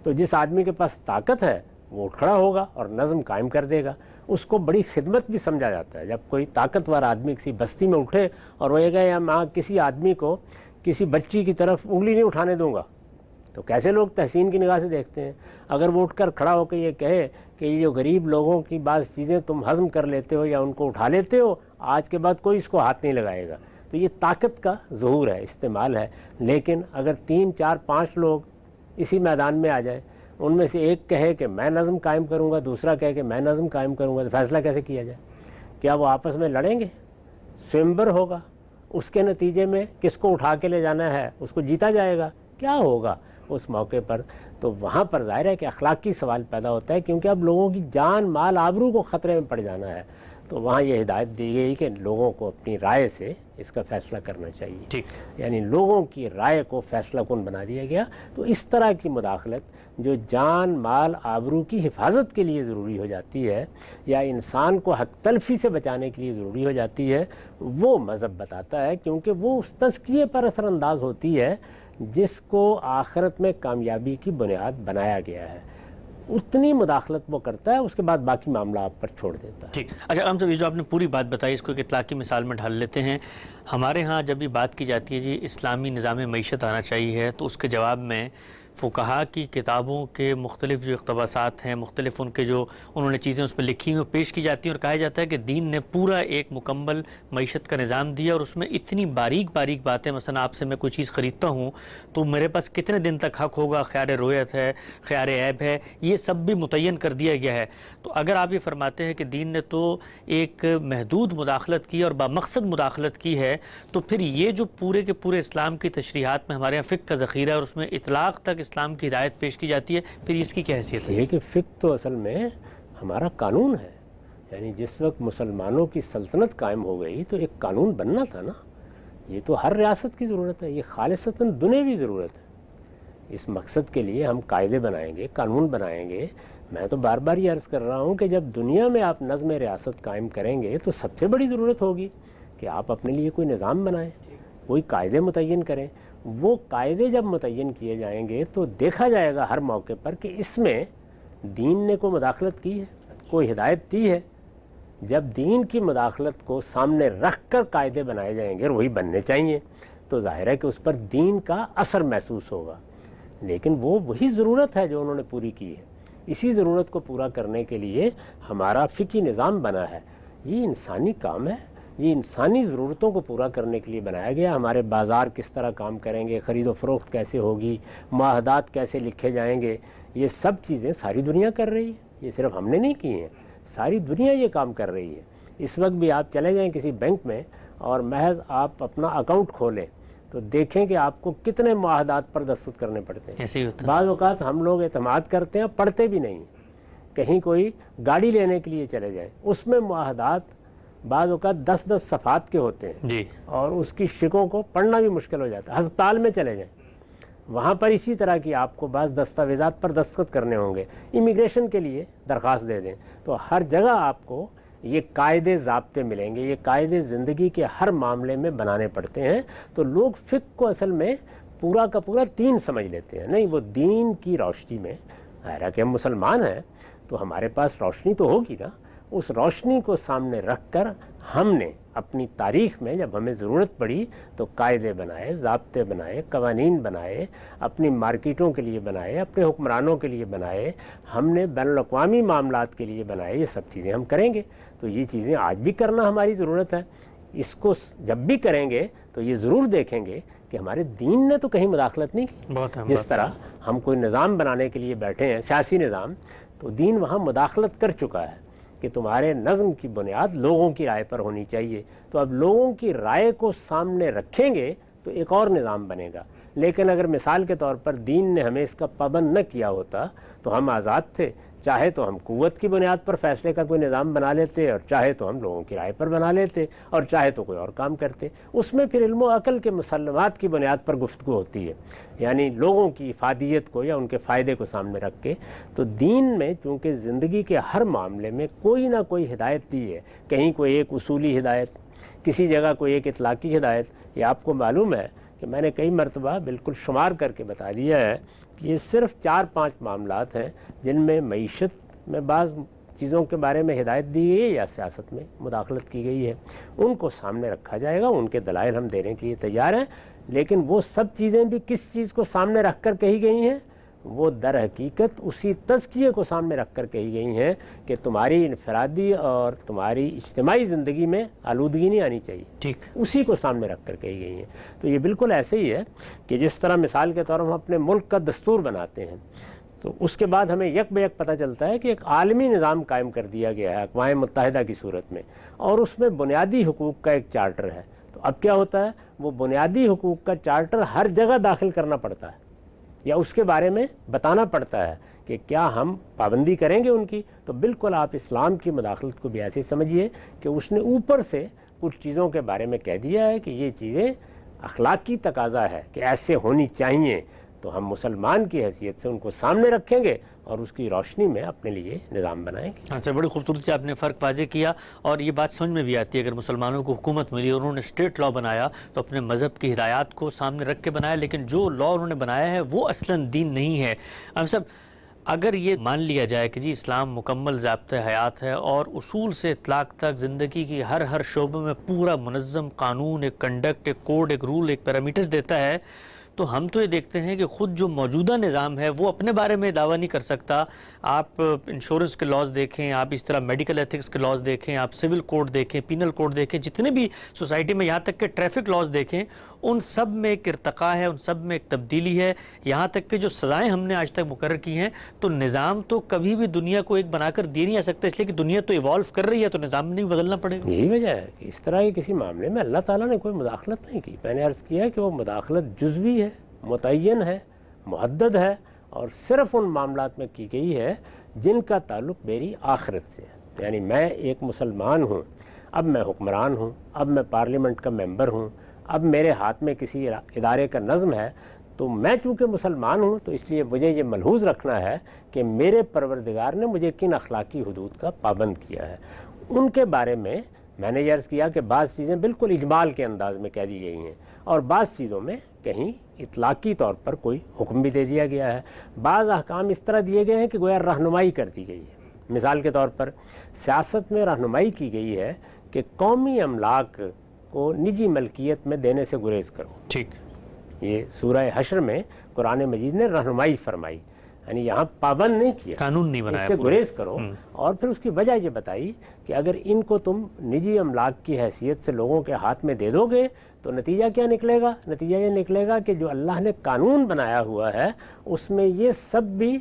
تو جس آدمی کے پاس طاقت ہے وہ اٹھ کھڑا ہوگا اور نظم قائم کر دے گا. اس کو بڑی خدمت بھی سمجھا جاتا ہے. جب کوئی طاقتور آدمی کسی بستی میں اٹھے اور وہ یہ کہے میں کسی آدمی کو کسی بچی کی طرف انگلی نہیں اٹھانے دوں گا, تو کیسے لوگ تحسین کی نگاہ سے دیکھتے ہیں. اگر وہ اٹھ کر کھڑا ہو کے یہ کہے کہ یہ جو غریب لوگوں کی بعض چیزیں تم ہضم کر لیتے ہو یا ان کو اٹھا لیتے ہو, آج کے بعد کوئی اس کو ہاتھ نہیں لگائے گا, تو یہ طاقت کا ظہور ہے, استعمال ہے. لیکن اگر 3 4 5 لوگ اسی میدان میں آ جائیں, ان میں سے ایک کہے کہ میں نظم قائم کروں گا, دوسرا کہے کہ میں نظم قائم کروں گا, تو فیصلہ کیسے کیا جائے؟ کیا وہ آپس میں لڑیں گے؟ سوئمبر ہوگا, اس کے نتیجے میں کس کو اٹھا کے لے جانا ہے اس کو جیتا جائے گا, کیا ہوگا اس موقع پر؟ تو وہاں پر ظاہر ہے کہ اخلاقی سوال پیدا ہوتا ہے, کیونکہ اب لوگوں کی جان مال آبرو کو خطرے میں پڑ جانا ہے. تو وہاں یہ ہدایت دی گئی کہ لوگوں کو اپنی رائے سے اس کا فیصلہ کرنا چاہیے. یعنی لوگوں کی رائے کو فیصلہ کن بنا دیا گیا. تو اس طرح کی مداخلت جو جان مال آبرو کی حفاظت کے لیے ضروری ہو جاتی ہے یا انسان کو حق تلفی سے بچانے کے لیے ضروری ہو جاتی ہے, وہ مذہب بتاتا ہے, کیونکہ وہ اس تزکیے پر اثر انداز ہوتی ہے جس کو آخرت میں کامیابی کی بنیاد بنایا گیا ہے. اتنی مداخلت وہ کرتا ہے, اس کے بعد باقی معاملہ آپ پر چھوڑ دیتا ہے. ٹھیک. اچھا ہم صاحب, یہ جو آپ نے پوری بات بتائی اس کو ایک اطلاقی مثال میں ڈھال لیتے ہیں. ہمارے ہاں جب بھی بات کی جاتی ہے جی اسلامی نظام معیشت آنا چاہیے, تو اس کے جواب میں فقہا کی کتابوں کے مختلف جو اقتباسات ہیں, مختلف ان کے جو انہوں نے چیزیں اس پہ لکھی ہوئی پیش کی جاتی ہیں, اور کہا جاتا ہے کہ دین نے پورا ایک مکمل معیشت کا نظام دیا, اور اس میں اتنی باریک باریک باتیں, مثلا آپ سے میں کوئی چیز خریدتا ہوں تو میرے پاس کتنے دن تک حق ہوگا, خیار رویت ہے, خیار عیب ہے, یہ سب بھی متعین کر دیا گیا ہے. تو اگر آپ یہ فرماتے ہیں کہ دین نے تو ایک محدود مداخلت کی اور بامقصد مداخلت کی ہے, تو پھر یہ جو پورے کے پورے اسلام کی تشریحات میں ہمارے یہاں فقہ کا ذخیرہ ہے اور اس میں اطلاق تک اسلام کی ہدایت پیش کی جاتی ہے, پھر اس کی کیا حیثیت ہے؟ یہ کہ فقہ تو اصل میں ہمارا قانون ہے. یعنی جس وقت مسلمانوں کی سلطنت قائم ہو گئی تو ایک قانون بننا تھا نا. یہ تو ہر ریاست کی ضرورت ہے, یہ خالصتاً دنیوی ضرورت ہے. اس مقصد کے لیے ہم قاعدے بنائیں گے, قانون بنائیں گے. میں تو بار بار یہ عرض کر رہا ہوں کہ جب دنیا میں آپ نظم ریاست قائم کریں گے تو سب سے بڑی ضرورت ہوگی کہ آپ اپنے لیے کوئی نظام بنائیں, کوئی قاعدے متعین کریں. وہ قاعدے جب متعین کیے جائیں گے تو دیکھا جائے گا ہر موقع پر کہ اس میں دین نے کوئی مداخلت کی ہے، کوئی ہدایت دی ہے؟ جب دین کی مداخلت کو سامنے رکھ کر قاعدے بنائے جائیں گے اور وہی بننے چاہیے تو ظاہر ہے کہ اس پر دین کا اثر محسوس ہوگا، لیکن وہی ضرورت ہے جو انہوں نے پوری کی ہے۔ اسی ضرورت کو پورا کرنے کے لیے ہمارا فقہی نظام بنا ہے۔ یہ انسانی کام ہے، یہ انسانی ضرورتوں کو پورا کرنے کے لیے بنایا گیا۔ ہمارے بازار کس طرح کام کریں گے، خرید و فروخت کیسے ہوگی، معاہدات کیسے لکھے جائیں گے، یہ سب چیزیں ساری دنیا کر رہی ہے، یہ صرف ہم نے نہیں کی ہیں، ساری دنیا یہ کام کر رہی ہے۔ اس وقت بھی آپ چلے جائیں کسی بینک میں اور محض آپ اپنا اکاؤنٹ کھولیں تو دیکھیں کہ آپ کو کتنے معاہدات پر دستخط کرنے پڑتے ہیں۔ ایسے ہی ہوتا ہے۔ بعض اوقات ہم لوگ اعتماد کرتے ہیں، پڑھتے بھی نہیں۔ کہیں کوئی گاڑی لینے کے لیے چلے جائیں، اس میں معاہدات بعض اوقات 10 صفحات کے ہوتے ہیں جی، اور اس کی شکوں کو پڑھنا بھی مشکل ہو جاتا ہے۔ ہسپتال میں چلے جائیں، وہاں پر اسی طرح کی آپ کو بعض دستاویزات پر دستخط کرنے ہوں گے۔ امیگریشن کے لیے درخواست دے دیں تو ہر جگہ آپ کو یہ قاعدے ضابطے ملیں گے، یہ قاعدے زندگی کے ہر معاملے میں بنانے پڑتے ہیں۔ تو لوگ فقہ کو اصل میں پورا کا پورا دین سمجھ لیتے ہیں، نہیں، وہ دین کی روشنی میں، ظاہر ہے کہ ہم مسلمان ہیں تو ہمارے پاس روشنی تو ہوگی نا، اس روشنی کو سامنے رکھ کر ہم نے اپنی تاریخ میں جب ہمیں ضرورت پڑی تو قاعدے بنائے، ضابطے بنائے، قوانین بنائے، اپنی مارکیٹوں کے لیے بنائے، اپنے حکمرانوں کے لیے بنائے، ہم نے بین الاقوامی معاملات کے لیے بنائے۔ یہ سب چیزیں ہم کریں گے تو یہ چیزیں آج بھی کرنا ہماری ضرورت ہے۔ اس کو جب بھی کریں گے تو یہ ضرور دیکھیں گے کہ ہمارے دین نے تو کہیں مداخلت نہیں کی۔ بہت اہم جس طرح ہم کوئی نظام بنانے کے لیے بیٹھے ہیں، سیاسی نظام، تو دین وہاں مداخلت کر چکا ہے کہ تمہارے نظم کی بنیاد لوگوں کی رائے پر ہونی چاہیے۔ تو اب لوگوں کی رائے کو سامنے رکھیں گے تو ایک اور نظام بنے گا۔ لیکن اگر مثال کے طور پر دین نے ہمیں اس کا پابند نہ کیا ہوتا تو ہم آزاد تھے، چاہے تو ہم قوت کی بنیاد پر فیصلے کا کوئی نظام بنا لیتے اور چاہے تو ہم لوگوں کی رائے پر بنا لیتے اور چاہے تو کوئی اور کام کرتے۔ اس میں پھر علم و عقل کے مسلمات کی بنیاد پر گفتگو ہوتی ہے، یعنی لوگوں کی افادیت کو یا ان کے فائدے کو سامنے رکھ کے۔ تو دین میں چونکہ زندگی کے ہر معاملے میں کوئی نہ کوئی ہدایت دی ہے، کہیں کوئی ایک اصولی ہدایت، کسی جگہ کوئی ایک اطلاقی ہدایت۔ یہ آپ کو معلوم ہے کہ میں نے کئی مرتبہ بالکل شمار کر کے بتا دیا ہے کہ یہ صرف 4-5 معاملات ہیں جن میں معیشت میں بعض چیزوں کے بارے میں ہدایت دی گئی ہے یا سیاست میں مداخلت کی گئی ہے۔ ان کو سامنے رکھا جائے گا، ان کے دلائل ہم دینے کے لیے تیار ہیں، لیکن وہ سب چیزیں بھی کس چیز کو سامنے رکھ کر کہی گئی ہیں؟ وہ در حقیقت اسی تزکیے کو سامنے رکھ کر کہی گئی ہیں کہ تمہاری انفرادی اور تمہاری اجتماعی زندگی میں آلودگی نہیں آنی چاہیے، ٹھیک، اسی کو سامنے رکھ کر کہی گئی ہیں۔ تو یہ بالکل ایسے ہی ہے کہ جس طرح مثال کے طور پر ہم اپنے ملک کا دستور بناتے ہیں تو اس کے بعد ہمیں یک بیک پتہ چلتا ہے کہ ایک عالمی نظام قائم کر دیا گیا ہے اقوام متحدہ کی صورت میں، اور اس میں بنیادی حقوق کا ایک چارٹر ہے۔ تو اب کیا ہوتا ہے، وہ بنیادی حقوق کا چارٹر ہر جگہ داخل کرنا پڑتا ہے یا اس کے بارے میں بتانا پڑتا ہے کہ کیا ہم پابندی کریں گے ان کی۔ تو بالکل آپ اسلام کی مداخلت کو بھی ایسے سمجھیے کہ اس نے اوپر سے کچھ چیزوں کے بارے میں کہہ دیا ہے کہ یہ چیزیں اخلاقی تقاضا ہے کہ ایسے ہونی چاہیے، تو ہم مسلمان کی حیثیت سے ان کو سامنے رکھیں گے اور اس کی روشنی میں اپنے لیے نظام بنائیں گے۔ ہاں سر، بڑی خوبصورتی سے آپ نے فرق واضح کیا، اور یہ بات سمجھ میں بھی آتی ہے اگر مسلمانوں کو حکومت ملی اور انہوں نے اسٹیٹ لا بنایا تو اپنے مذہب کی ہدایات کو سامنے رکھ کے بنایا، لیکن جو لا انہوں نے بنایا ہے وہ اصلاً دین نہیں ہے۔ ہم سب اگر یہ مان لیا جائے کہ جی اسلام مکمل ضابطۂ حیات ہے اور اصول سے اطلاق تک زندگی کی ہر شعبے میں پورا منظم قانون، ایک کنڈکٹ، ایک کوڈ، ایک رول، ایک پیرامیٹرز دیتا ہے، تو ہم تو یہ دیکھتے ہیں کہ خود جو موجودہ نظام ہے وہ اپنے بارے میں دعویٰ نہیں کر سکتا۔ آپ انشورنس کے لاز دیکھیں، آپ اس طرح میڈیکل ایتھکس کے لاز دیکھیں، آپ سول کوڈ دیکھیں، پینل کوڈ دیکھیں، جتنے بھی سوسائٹی میں، یہاں تک کہ ٹریفک لاز دیکھیں، ان سب میں ایک ارتقاء ہے، ان سب میں ایک تبدیلی ہے۔ یہاں تک کہ جو سزائیں ہم نے آج تک مقرر کی ہیں، تو نظام تو کبھی بھی دنیا کو ایک بنا کر دے نہیں آ سکتا، اس لیے کہ دنیا تو ایوالو کر رہی ہے، تو نظام نہیں بدلنا پڑے گا۔ یہی وجہ ہے کہ اس طرح کے کسی معاملے میں اللہ تعالیٰ نے کوئی مداخلت نہیں کی۔ میں نے عرض کیا کہ وہ مداخلت جزوی ہے، متعین ہے، محدد ہے، اور صرف ان معاملات میں کی گئی ہے جن کا تعلق میری آخرت سے ہے۔ یعنی میں ایک مسلمان ہوں، اب میں حکمران ہوں، اب میں پارلیمنٹ کا ممبر ہوں، اب میرے ہاتھ میں کسی ادارے کا نظم ہے، تو میں چونکہ مسلمان ہوں تو اس لیے مجھے یہ ملحوظ رکھنا ہے کہ میرے پروردگار نے مجھے کن اخلاقی حدود کا پابند کیا ہے۔ ان کے بارے میں نے یہ عرض کیا کہ بعض چیزیں بالکل اجمال کے انداز میں کہہ دی گئی ہیں اور بعض چیزوں میں کہیں اطلاقی طور پر کوئی حکم بھی دے دیا گیا ہے، بعض احکام اس طرح دیے گئے ہیں کہ گویا رہنمائی کر دی گئی ہے۔ مثال کے طور پر سیاست میں رہنمائی کی گئی ہے کہ قومی املاک کو نجی ملکیت میں دینے سے گریز کرو۔ ٹھیک، یہ سورہ حشر میں قرآن مجید نے رہنمائی فرمائی، یعنی یہاں پابند نہیں کیا، قانون نہیں بنایا، اس سے گریز کرو۔ اور پھر اس کی وجہ یہ بتائی کہ اگر ان کو تم نجی املاک کی حیثیت سے لوگوں کے ہاتھ میں دے دو گے تو نتیجہ کیا نکلے گا؟ نتیجہ یہ نکلے گا کہ جو اللہ نے قانون بنایا ہوا ہے اس میں یہ سب بھی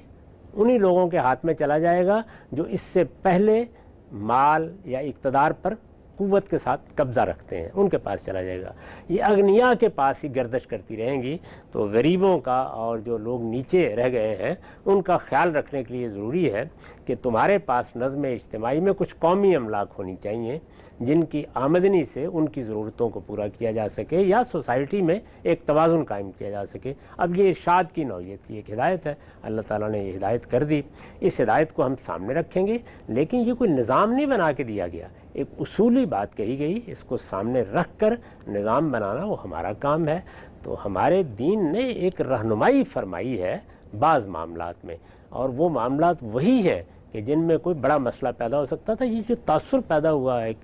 انہی لوگوں کے ہاتھ میں چلا جائے گا جو اس سے پہلے مال یا اقتدار پر قوت کے ساتھ قبضہ رکھتے ہیں، ان کے پاس چلا جائے گا۔ یہ اغنیاء کے پاس ہی گردش کرتی رہیں گی، تو غریبوں کا اور جو لوگ نیچے رہ گئے ہیں ان کا خیال رکھنے کے لیے ضروری ہے کہ تمہارے پاس نظم اجتماعی میں کچھ قومی املاک ہونی چاہیے جن کی آمدنی سے ان کی ضرورتوں کو پورا کیا جا سکے یا سوسائٹی میں ایک توازن قائم کیا جا سکے۔ اب یہ ارشاد کی نوعیت کی ایک ہدایت ہے، اللہ تعالیٰ نے یہ ہدایت کر دی، اس ہدایت کو ہم سامنے رکھیں گے، لیکن یہ کوئی نظام نہیں بنا کے دیا گیا، ایک اصولی بات کہی گئی، اس کو سامنے رکھ کر نظام بنانا وہ ہمارا کام ہے۔ تو ہمارے دین نے ایک رہنمائی فرمائی ہے بعض معاملات میں، اور وہ معاملات وہی ہے کہ جن میں کوئی بڑا مسئلہ پیدا ہو سکتا تھا۔ یہ جو تاثر پیدا ہوا ہے ایک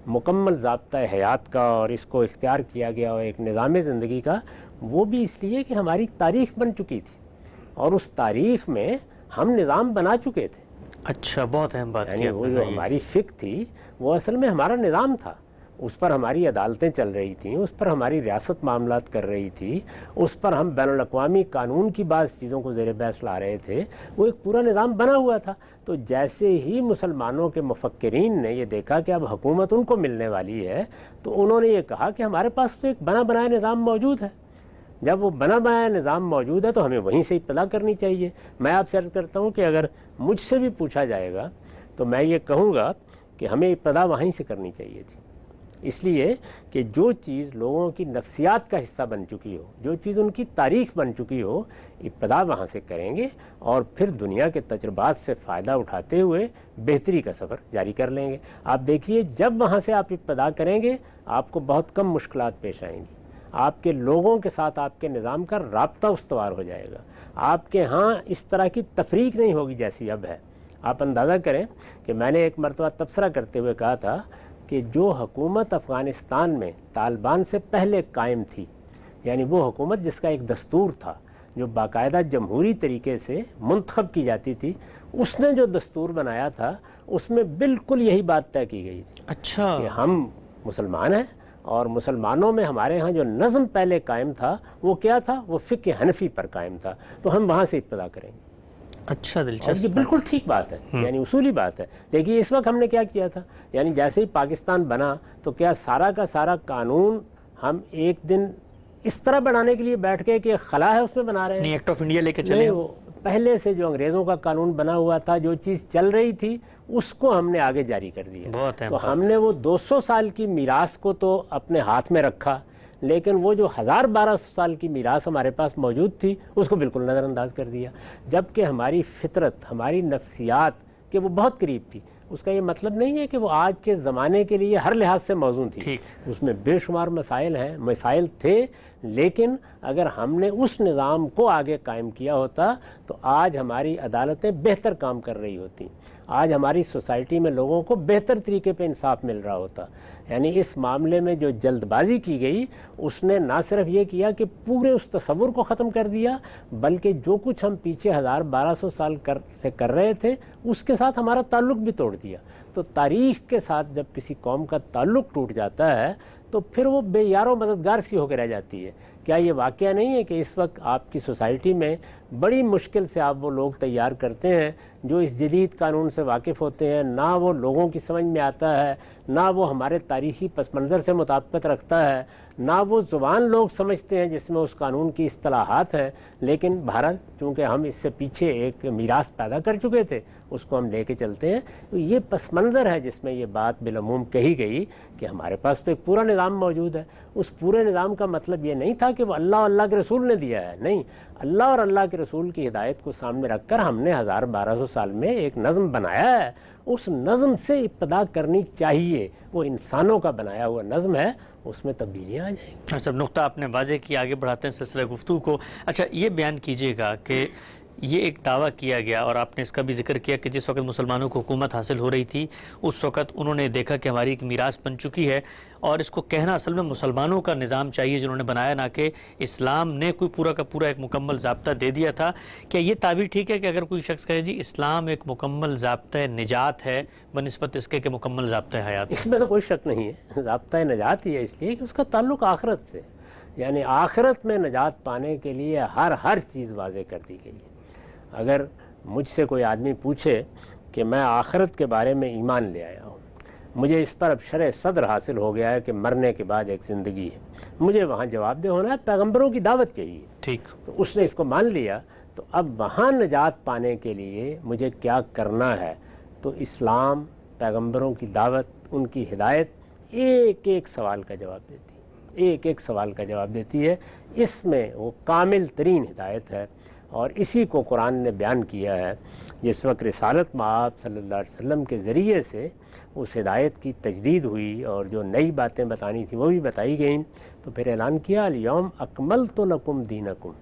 مکمل ضابطہ حیات کا اور اس کو اختیار کیا گیا اور ایک نظام زندگی کا، وہ بھی اس لیے کہ ہماری تاریخ بن چکی تھی اور اس تاریخ میں ہم نظام بنا چکے تھے۔ اچھا، بہت اہم بات یعنی وہ جو ہماری فقہ تھی وہ اصل میں ہمارا نظام تھا، اس پر ہماری عدالتیں چل رہی تھیں، اس پر ہماری ریاست معاملات کر رہی تھی، اس پر ہم بین الاقوامی قانون کی بعض چیزوں کو زیر بحث لا رہے تھے، وہ ایک پورا نظام بنا ہوا تھا۔ تو جیسے ہی مسلمانوں کے مفکرین نے یہ دیکھا کہ اب حکومت ان کو ملنے والی ہے تو انہوں نے یہ کہا کہ ہمارے پاس تو ایک بنا بنایا نظام موجود ہے، جب وہ بنا بنایا نظام موجود ہے تو ہمیں وہیں سے ابتدا کرنی چاہیے۔ میں آپ سے عرض کرتا ہوں کہ اگر مجھ سے بھی پوچھا جائے گا تو میں یہ کہوں گا کہ ہمیں ابتدا وہیں سے کرنی چاہیے تھی، اس لیے کہ جو چیز لوگوں کی نفسیات کا حصہ بن چکی ہو، جو چیز ان کی تاریخ بن چکی ہو، ابتدا وہاں سے کریں گے اور پھر دنیا کے تجربات سے فائدہ اٹھاتے ہوئے بہتری کا سفر جاری کر لیں گے۔ آپ دیکھیے جب وہاں سے آپ ابتدا کریں گے آپ کو بہت کم مشکلات پیش آئیں گی، آپ کے لوگوں کے ساتھ آپ کے نظام کا رابطہ استوار ہو جائے گا، آپ کے ہاں اس طرح کی تفریق نہیں ہوگی جیسی اب ہے۔ آپ اندازہ کریں کہ میں نے ایک مرتبہ تبصرہ کرتے ہوئے کہا تھا کہ جو حکومت افغانستان میں طالبان سے پہلے قائم تھی، یعنی وہ حکومت جس کا ایک دستور تھا جو باقاعدہ جمہوری طریقے سے منتخب کی جاتی تھی، اس نے جو دستور بنایا تھا اس میں بالکل یہی بات طے کی گئی تھی۔ اچھا، کہ ہم مسلمان ہیں اور مسلمانوں میں ہمارے ہاں جو نظم پہلے قائم تھا وہ کیا تھا؟ وہ فقہ حنفی پر قائم تھا، تو ہم وہاں سے ابتدا کریں گے۔ اچھا، اور دلچسپ، یہ بالکل ٹھیک بات ہے، یعنی اصولی بات ہے۔ دیکھیے اس وقت ہم نے کیا کیا تھا، یعنی جیسے ہی پاکستان بنا تو کیا سارا کا سارا قانون ہم ایک دن اس طرح بنانے کے لیے بیٹھ کے کہ خلا ہے اس میں بنا رہے ہیں؟ نہیں، ایکٹ آف انڈیا لے کے چلے نہیں، وہ پہلے سے جو انگریزوں کا قانون بنا ہوا تھا، جو چیز چل رہی تھی اس کو ہم نے آگے جاری کر دیا۔ بہت اہم تو ہم نے وہ 200 سال کی میراث کو تو اپنے ہاتھ میں رکھا، لیکن وہ جو 1200 سال کی میراث ہمارے پاس موجود تھی اس کو بالکل نظر انداز کر دیا، جبکہ ہماری فطرت، ہماری نفسیات کہ وہ بہت قریب تھی۔ اس کا یہ مطلب نہیں ہے کہ وہ آج کے زمانے کے لیے ہر لحاظ سے موزوں تھی، اس میں بے شمار مسائل تھے، لیکن اگر ہم نے اس نظام کو آگے قائم کیا ہوتا تو آج ہماری عدالتیں بہتر کام کر رہی ہوتی، آج ہماری سوسائٹی میں لوگوں کو بہتر طریقے پہ انصاف مل رہا ہوتا۔ یعنی اس معاملے میں جو جلد بازی کی گئی اس نے نہ صرف یہ کیا کہ پورے اس تصور کو ختم کر دیا، بلکہ جو کچھ ہم پیچھے 1200 سال سے کر رہے تھے اس کے ساتھ ہمارا تعلق بھی توڑ دیا۔ تو تاریخ کے ساتھ جب کسی قوم کا تعلق ٹوٹ جاتا ہے تو پھر وہ بے یار و مددگار سی ہو کے رہ جاتی ہے۔ کیا یہ واقعہ نہیں ہے کہ اس وقت آپ کی سوسائٹی میں بڑی مشکل سے آپ وہ لوگ تیار کرتے ہیں جو اس جدید قانون سے واقف ہوتے ہیں، نہ وہ لوگوں کی سمجھ میں آتا ہے، نہ وہ ہمارے تاریخی پس منظر سے مطابقت رکھتا ہے، نہ وہ زبان لوگ سمجھتے ہیں جس میں اس قانون کی اصطلاحات ہیں، لیکن بہرحال چونکہ ہم اس سے پیچھے ایک میراث پیدا کر چکے تھے اس کو ہم لے کے چلتے ہیں۔ تو یہ پس منظر ہے جس میں یہ بات بالعموم کہی گئی کہ ہمارے پاس تو ایک پورا نظام موجود ہے۔ اس پورے نظام کا مطلب یہ نہیں تھا کہ وہ اللہ اور اللہ کے رسول نے دیا ہے، نہیں، اللہ اور اللہ کے رسول کی ہدایت کو سامنے رکھ کر ہم نے 1200 سال میں ایک نظم بنایا ہے، اس نظم سے ابتدا کرنی چاہیے۔ وہ انسانوں کا بنایا ہوا نظم ہے، اس میں تبدیلیاں آ جائیں گی۔ اچھا، نقطہ آپ نے واضح کیا، آگے بڑھاتے ہیں سلسلہ گفتگو کو۔ اچھا، یہ بیان کیجئے گا کہ یہ ایک دعویٰ کیا گیا اور آپ نے اس کا بھی ذکر کیا کہ جس وقت مسلمانوں کو حکومت حاصل ہو رہی تھی اس وقت انہوں نے دیکھا کہ ہماری ایک میراث بن چکی ہے اور اس کو کہنا اصل میں مسلمانوں کا نظام چاہیے جنہوں نے بنایا، نہ کہ اسلام نے کوئی پورا کا پورا ایک مکمل ضابطہ دے دیا تھا۔ کیا یہ تعبیر ٹھیک ہے کہ اگر کوئی شخص کہے جی اسلام ایک مکمل ضابطہ نجات ہے بنسبت اس کے کہ مکمل ضابطہ حیات؟ اس میں تو کوئی شک نہیں ہے، ضابطہ نجات ہی ہے، اس لیے کہ اس کا تعلق آخرت سے، یعنی آخرت میں نجات پانے کے لیے ہر چیز واضح کر دی گئی ہے۔ اگر مجھ سے کوئی آدمی پوچھے کہ میں آخرت کے بارے میں ایمان لے آیا ہوں، مجھے اس پر اب شرح صدر حاصل ہو گیا ہے کہ مرنے کے بعد ایک زندگی ہے، مجھے وہاں جواب دہ ہونا ہے، پیغمبروں کی دعوت یہی ہے، ٹھیک، تو اس نے اس کو مان لیا، تو اب وہاں نجات پانے کے لیے مجھے کیا کرنا ہے؟ تو اسلام، پیغمبروں کی دعوت، ان کی ہدایت ایک ایک سوال کا جواب دیتی ہے، ایک ایک سوال کا جواب دیتی ہے۔ اس میں وہ کامل ترین ہدایت ہے، اور اسی کو قرآن نے بیان کیا ہے۔ جس وقت رسالت مآب صلی اللہ علیہ وسلم کے ذریعے سے اس ہدایت کی تجدید ہوئی اور جو نئی باتیں بتانی تھیں وہ بھی بتائی گئیں، تو پھر اعلان کیا الیوم اکملت لکم دینکم،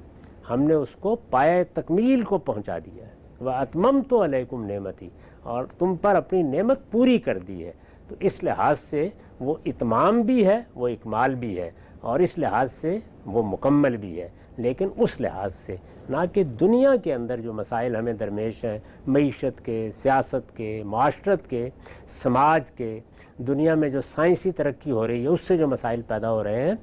ہم نے اس کو پایہ تکمیل کو پہنچا دیا ہے، واتممت علیکم نعمتی، اور تم پر اپنی نعمت پوری کر دی ہے۔ تو اس لحاظ سے وہ اتمام بھی ہے، وہ اکمال بھی ہے، اور اس لحاظ سے وہ مکمل بھی ہے، لیکن اس لحاظ سے نہ کہ دنیا کے اندر جو مسائل ہمیں درمیش ہیں، معیشت کے، سیاست کے، معاشرت کے، سماج کے، دنیا میں جو سائنسی ترقی ہو رہی ہے اس سے جو مسائل پیدا ہو رہے ہیں،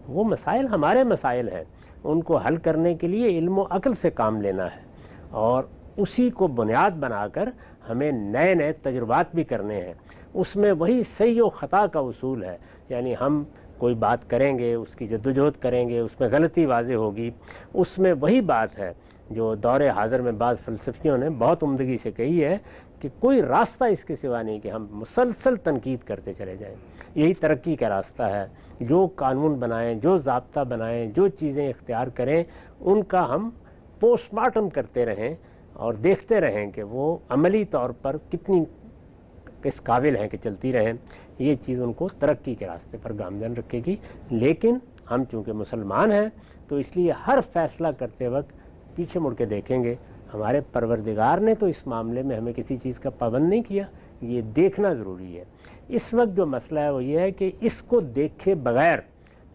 وہ مسائل ہمارے مسائل ہیں، ان کو حل کرنے کے لیے علم و عقل سے کام لینا ہے، اور اسی کو بنیاد بنا کر ہمیں نئے نئے تجربات بھی کرنے ہیں۔ اس میں وہی صحیح و خطا کا اصول ہے، یعنی ہم کوئی بات کریں گے، اس کی جدوجہد کریں گے، اس میں غلطی واضح ہوگی، اس میں وہی بات ہے جو دور حاضر میں بعض فلسفیوں نے بہت عمدگی سے کہی ہے کہ کوئی راستہ اس کے سوا نہیں کہ ہم مسلسل تنقید کرتے چلے جائیں، یہی ترقی کا راستہ ہے۔ جو قانون بنائیں، جو ضابطہ بنائیں، جو چیزیں اختیار کریں، ان کا ہم پوسٹ مارٹم کرتے رہیں اور دیکھتے رہیں کہ وہ عملی طور پر کتنی کس قابل ہیں کہ چلتی رہیں۔ یہ چیز ان کو ترقی کے راستے پر گامزن رکھے گی، لیکن ہم چونکہ مسلمان ہیں تو اس لیے ہر فیصلہ کرتے وقت پیچھے مڑ کے دیکھیں گے ہمارے پروردگار نے تو اس معاملے میں ہمیں کسی چیز کا پابند نہیں کیا، یہ دیکھنا ضروری ہے۔ اس وقت جو مسئلہ ہے وہ یہ ہے کہ اس کو دیکھے بغیر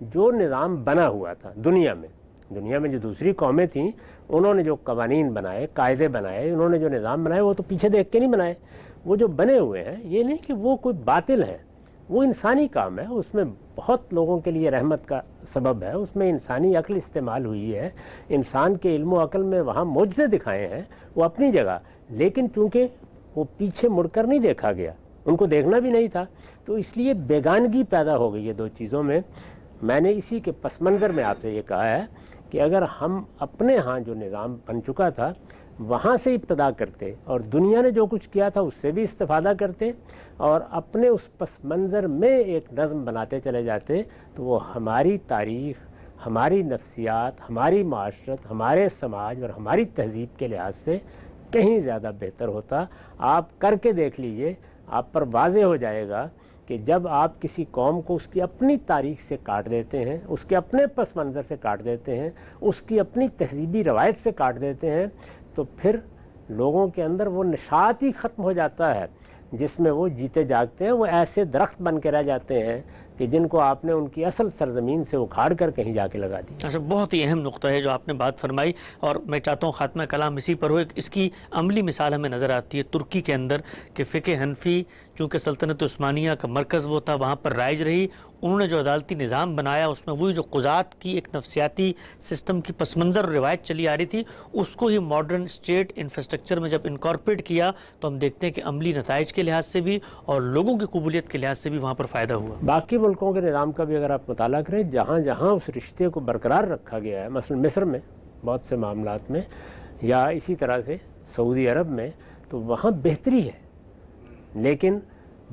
جو نظام بنا ہوا تھا دنیا میں جو دوسری قومیں تھیں، انہوں نے جو قوانین بنائے، قاعدے بنائے، انہوں نے جو نظام بنائے، وہ تو پیچھے دیکھ کے نہیں بنائے، وہ جو بنے ہوئے ہیں یہ نہیں کہ وہ کوئی باطل ہیں، وہ انسانی کام ہے، اس میں بہت لوگوں کے لیے رحمت کا سبب ہے، اس میں انسانی عقل استعمال ہوئی ہے، انسان کے علم و عقل میں وہاں معجزے دکھائے ہیں وہ اپنی جگہ، لیکن چونکہ وہ پیچھے مڑ کر نہیں دیکھا گیا، ان کو دیکھنا بھی نہیں تھا، تو اس لیے بیگانگی پیدا ہو گئی ہے دو چیزوں میں۔ میں نے اسی کے پس منظر میں آپ سے یہ کہا ہے کہ اگر ہم اپنے ہاں جو نظام بن چکا تھا وہاں سے ابتدا کرتے اور دنیا نے جو کچھ کیا تھا اس سے بھی استفادہ کرتے اور اپنے اس پس منظر میں ایک نظم بناتے چلے جاتے، تو وہ ہماری تاریخ، ہماری نفسیات، ہماری معاشرت، ہمارے سماج اور ہماری تہذیب کے لحاظ سے کہیں زیادہ بہتر ہوتا۔ آپ کر کے دیکھ لیجئے، آپ پر واضح ہو جائے گا کہ جب آپ کسی قوم کو اس کی اپنی تاریخ سے کاٹ دیتے ہیں، اس کے اپنے پس منظر سے کاٹ دیتے ہیں، اس کی اپنی تہذیبی روایت سے کاٹ دیتے ہیں، تو پھر لوگوں کے اندر وہ نشاط ہی ختم ہو جاتا ہے جس میں وہ جیتے جاگتے ہیں، وہ ایسے درخت بن کے رہ جاتے ہیں کہ جن کو آپ نے ان کی اصل سرزمین سے اکھاڑ کر کہیں جا کے لگا دی۔ اچھا، بہت ہی اہم نقطہ ہے جو آپ نے بات فرمائی، اور میں چاہتا ہوں خاتمہ کلام اسی پر ہو۔ اس کی عملی مثال ہمیں نظر آتی ہے ترکی کے اندر کہ فقہ حنفی چونکہ سلطنت عثمانیہ کا مرکز وہ تھا، وہاں پر رائج رہی، انہوں نے جو عدالتی نظام بنایا اس میں وہی جو قضات کی ایک نفسیاتی سسٹم کی پس منظر اور روایت چلی آ رہی تھی، اس کو ہی ماڈرن اسٹیٹ انفراسٹرکچر میں جب انکارپوریٹ کیا تو ہم دیکھتے ہیں کہ عملی نتائج کے لحاظ سے بھی اور لوگوں کی قبولیت کے لحاظ سے بھی وہاں پر فائدہ ہوا۔ باقی ملکوں کے نظام کا بھی اگر آپ مطالعہ کریں، جہاں جہاں اس رشتے کو برقرار رکھا گیا ہے، مثلا مصر میں بہت سے معاملات میں، یا اسی طرح سے سعودی عرب میں، تو وہاں بہتری ہے، لیکن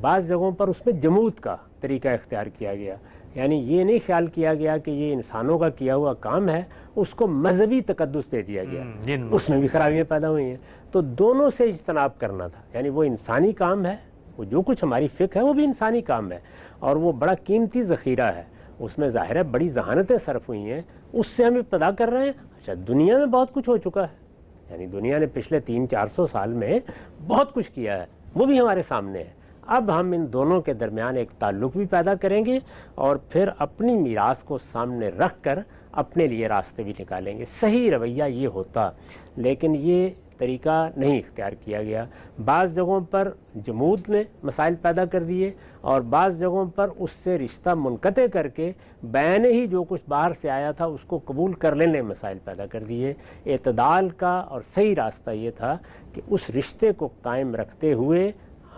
بعض جگہوں پر اس میں جمود کا طریقہ اختیار کیا گیا، یعنی یہ نہیں خیال کیا گیا کہ یہ انسانوں کا کیا ہوا کام ہے، اس کو مذہبی تقدس دے دیا گیا، اس میں بھی خرابیاں پیدا ہوئی ہیں۔ تو دونوں سے اجتناب کرنا تھا، یعنی وہ انسانی کام ہے، وہ جو کچھ ہماری فقہ ہے وہ بھی انسانی کام ہے، اور وہ بڑا قیمتی ذخیرہ ہے، اس میں ظاہر ہے بڑی ذہانتیں صرف ہوئی ہیں، اس سے ہم ابتدا کر رہے ہیں۔ اچھا، دنیا میں بہت کچھ ہو چکا ہے، یعنی دنیا نے پچھلے 300-400 سال میں بہت کچھ کیا ہے، وہ بھی ہمارے سامنے ہے۔ اب ہم ان دونوں کے درمیان ایک تعلق بھی پیدا کریں گے اور پھر اپنی میراث کو سامنے رکھ کر اپنے لیے راستے بھی نکالیں گے۔ صحیح رویہ یہ ہوتا، لیکن یہ طریقہ نہیں اختیار کیا گیا۔ بعض جگہوں پر جمود نے مسائل پیدا کر دیے اور بعض جگہوں پر اس سے رشتہ منقطع کر کے بیان ہی جو کچھ باہر سے آیا تھا اس کو قبول کر لینے مسائل پیدا کر دیے۔ اعتدال کا اور صحیح راستہ یہ تھا کہ اس رشتے کو قائم رکھتے ہوئے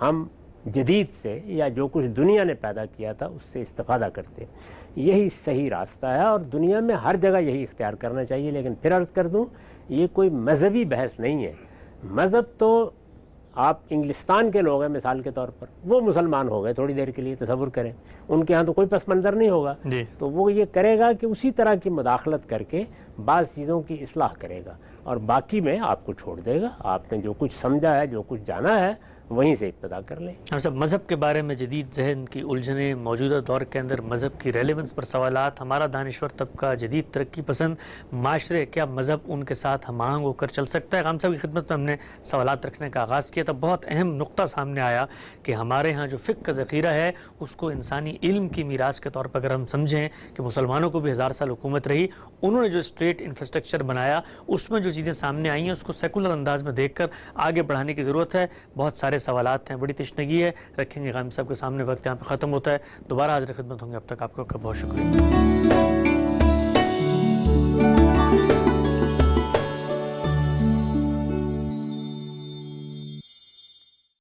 ہم جدید سے یا جو کچھ دنیا نے پیدا کیا تھا اس سے استفادہ کرتے، یہی صحیح راستہ ہے، اور دنیا میں ہر جگہ یہی اختیار کرنا چاہیے۔ لیکن پھر عرض کر دوں، یہ کوئی مذہبی بحث نہیں ہے۔ مذہب تو آپ انگلستان کے لوگ ہیں مثال کے طور پر، وہ مسلمان ہو گئے تھوڑی دیر کے لیے، تصور کریں، ان کے ہاں تو کوئی پس منظر نہیں ہوگا، تو وہ یہ کرے گا کہ اسی طرح کی مداخلت کر کے بعض چیزوں کی اصلاح کرے گا، اور باقی میں آپ کو چھوڑ دے گا۔ آپ نے جو کچھ سمجھا ہے، جو کچھ جانا ہے، وہیں سے ابتدا کر لیں۔ ہم سب مذہب کے بارے میں جدید ذہن کی الجھنیں، موجودہ دور کے اندر مذہب کی ریلیونس پر سوالات، ہمارا دانشور طبقہ، جدید ترقی پسند معاشرے، کیا مذہب ان کے ساتھ ہم آہنگ ہو کر چل سکتا ہے؟ ہم سب کی خدمت میں ہم نے سوالات رکھنے کا آغاز کیا، تب بہت اہم نقطہ سامنے آیا کہ ہمارے ہاں جو فقہ کا ذخیرہ ہے اس کو انسانی علم کی میراث کے طور پر اگر ہم سمجھیں کہ مسلمانوں کو بھی 1000 سال حکومت رہی، انہوں نے جو اسٹیٹ انفراسٹرکچر بنایا اس میں جو چیزیں سامنے آئی ہیں اس کو سیکولر انداز میں دیکھ کر آگے بڑھانے کی ضرورت ہے۔ بہت سارے سوالات ہیں، بڑی تشنگی ہے، رکھیں گے غانم صاحب کے سامنے، وقت یہاں پہ ختم ہوتا ہے، دوبارہ حاضر خدمت ہوں گے، اب تک آپ کا بہت شکریہ۔